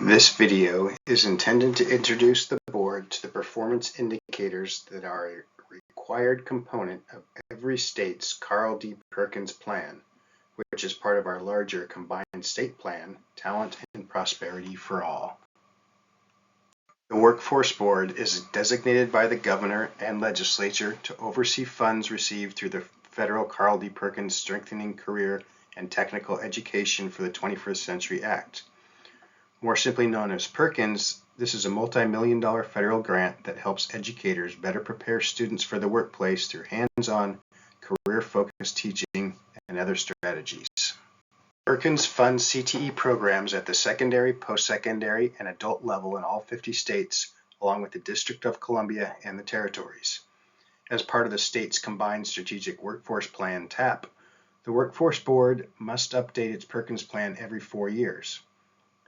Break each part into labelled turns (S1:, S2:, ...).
S1: This video is intended to introduce the board to the performance indicators that are a required component of every state's Carl D. Perkins plan, which is part of our larger combined state plan, Talent and Prosperity for All. The Workforce Board is designated by the governor and legislature to oversee funds received through the federal Carl D. Perkins Strengthening Career and Technical Education for the 21st Century Act. More simply known as Perkins, this is a multi-million-dollar federal grant that helps educators better prepare students for the workplace through hands-on, career-focused teaching and other strategies. Perkins funds CTE programs at the secondary, post-secondary, and adult level in all 50 states, along with the District of Columbia and the territories. As part of the state's Combined Strategic Workforce Plan, TAP, the Workforce Board must update its Perkins plan every 4 years.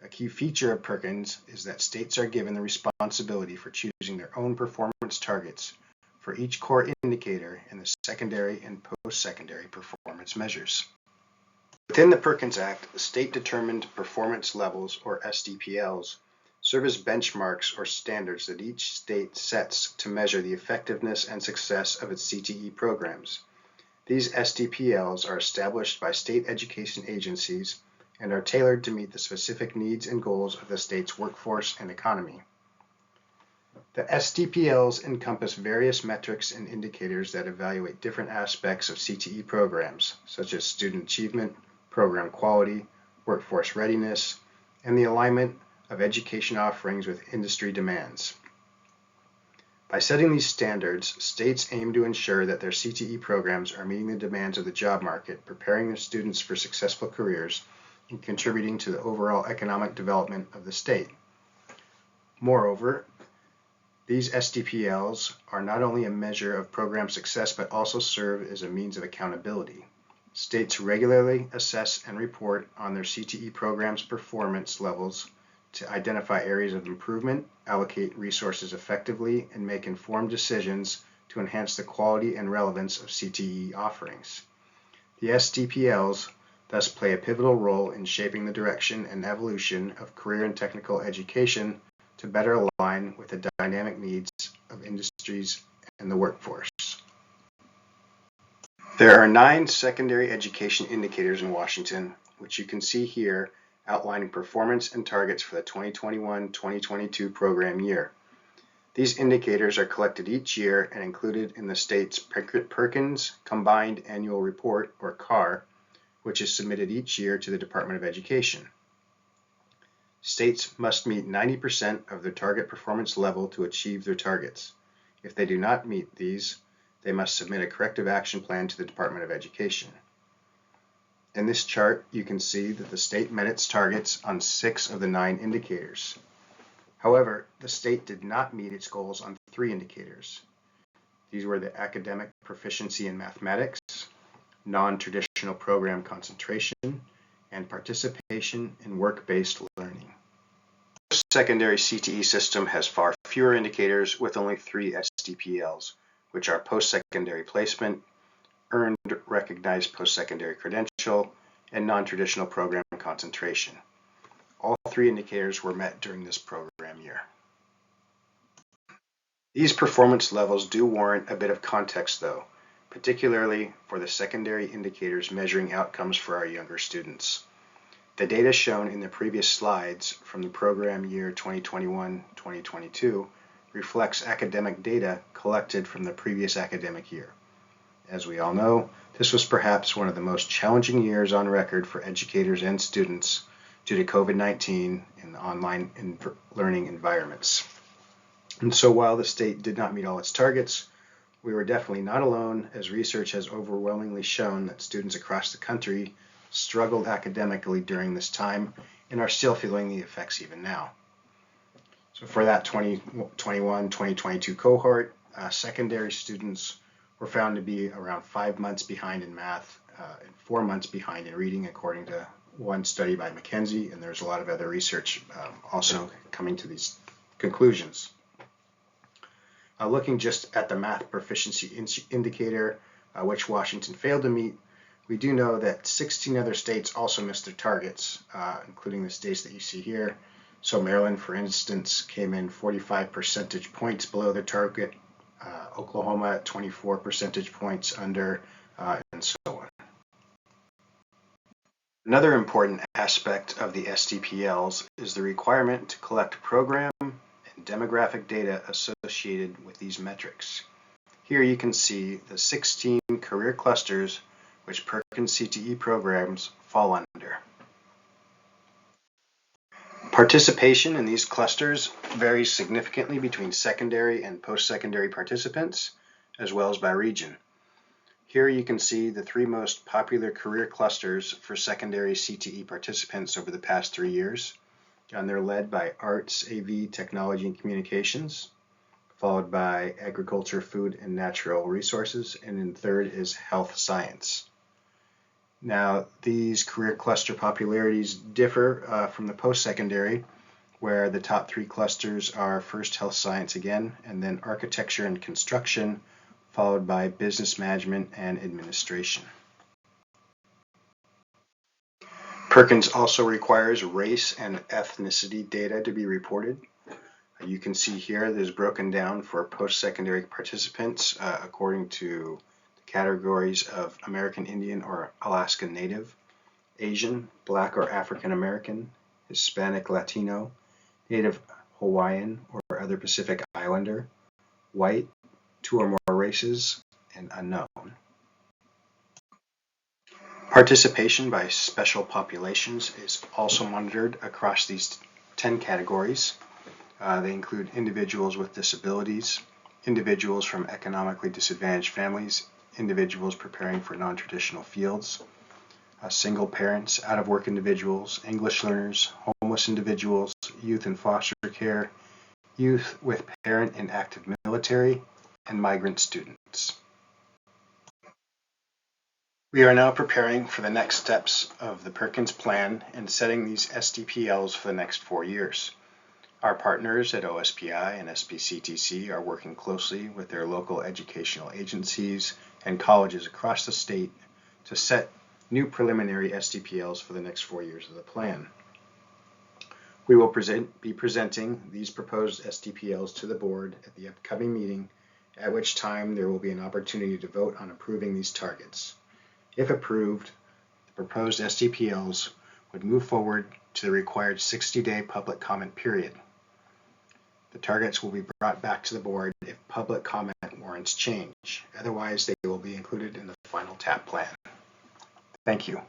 S1: A key feature of Perkins is that states are given the responsibility for choosing their own performance targets for each core indicator in the secondary and post-secondary performance measures. Within the Perkins Act, the state-determined performance levels, or SDPLs, serve as benchmarks or standards that each state sets to measure the effectiveness and success of its CTE programs. These SDPLs are established by state education agencies and are tailored to meet the specific needs and goals of the state's workforce and economy. The SDPLs encompass various metrics and indicators that evaluate different aspects of CTE programs, such as student achievement, program quality, workforce readiness, and the alignment of education offerings with industry demands. By setting these standards, states aim to ensure that their CTE programs are meeting the demands of the job market, preparing their students for successful careers, and contributing to the overall economic development of the state. Moreover, these SDPLs are not only a measure of program success, but also serve as a means of accountability. States regularly assess and report on their CTE programs' performance levels to identify areas of improvement, allocate resources effectively, and make informed decisions to enhance the quality and relevance of CTE offerings. The SDPLs thus play a pivotal role in shaping the direction and evolution of career and technical education to better align with the dynamic needs of industries and the workforce. There are 9 secondary education indicators in Washington, which you can see here outlining performance and targets for the 2021-2022 program year. These indicators are collected each year and included in the state's Perkins Combined Annual Report, or CAR, which is submitted each year to the Department of Education. States must meet 90% of their target performance level to achieve their targets. If they do not meet these, they must submit a corrective action plan to the Department of Education. In this chart, you can see that the state met its targets on 6 of the 9 indicators. However, the state did not meet its goals on 3 indicators. These were the academic proficiency in mathematics, non-traditional program concentration, and participation in work-based learning. The secondary CTE system has far fewer indicators with only 3 SDPLs, which are post-secondary placement, earned recognized post-secondary credential, and non-traditional program concentration. All 3 indicators were met during this program year. These performance levels do warrant a bit of context though, particularly for the secondary indicators measuring outcomes for our younger students. The data shown in the previous slides from the program year 2021-2022 reflects academic data collected from the previous academic year. As we all know, this was perhaps one of the most challenging years on record for educators and students due to COVID-19 and online learning environments. And so while the state did not meet all its targets, we were definitely not alone, as research has overwhelmingly shown that students across the country struggled academically during this time and are still feeling the effects even now. So for that 2021-2022 cohort, secondary students were found to be around 5 months behind in math and 4 months behind in reading, according to one study by McKinsey, and there's a lot of other research also coming to these conclusions. Looking just at the math proficiency indicator, which Washington failed to meet, We do know that 16 other states also missed their targets, including the states that you see here. So Maryland, for instance, came in 45 percentage points below the target, Oklahoma at 24 percentage points under, and so on. Another important aspect of the SDPLs is the requirement to collect program and demographic data associated with these metrics. Here you can see the 16 career clusters which Perkins CTE programs fall under. Participation in these clusters varies significantly between secondary and post-secondary participants, as well as by region. Here you can see the 3 most popular career clusters for secondary CTE participants over the past 3 years, and they're led by Arts, AV, Technology, and Communications, followed by Agriculture, Food, and Natural Resources, and in third is Health Science. Now, these career cluster popularities differ from the post-secondary, where the top 3 clusters are first Health Science again, and then Architecture and Construction, followed by Business Management and Administration. Perkins also requires race and ethnicity data to be reported. You can see here that is broken down for post-secondary participants according to the categories of American Indian or Alaska Native, Asian, Black or African American, Hispanic Latino, Native Hawaiian or other Pacific Islander, white, 2 or more races, and unknown. Participation by special populations is also monitored across these 10 categories. They include individuals with disabilities, individuals from economically disadvantaged families, individuals preparing for non-traditional fields, single parents, out-of-work individuals, English learners, homeless individuals, youth in foster care, youth with parent in active military, and migrant students. We are now preparing for the next steps of the Perkins Plan and setting these SDPLs for the next 4 years. Our partners at OSPI and SBCTC are working closely with their local educational agencies and colleges across the state to set new preliminary SDPLs for the next 4 years of the plan. We will be presenting these proposed SDPLs to the board at the upcoming meeting, at which time there will be an opportunity to vote on approving these targets. If approved, the proposed SDPLs would move forward to the required 60-day public comment period. The targets will be brought back to the board if public comment warrants change. Otherwise, they will be included in the final TAP plan. Thank you.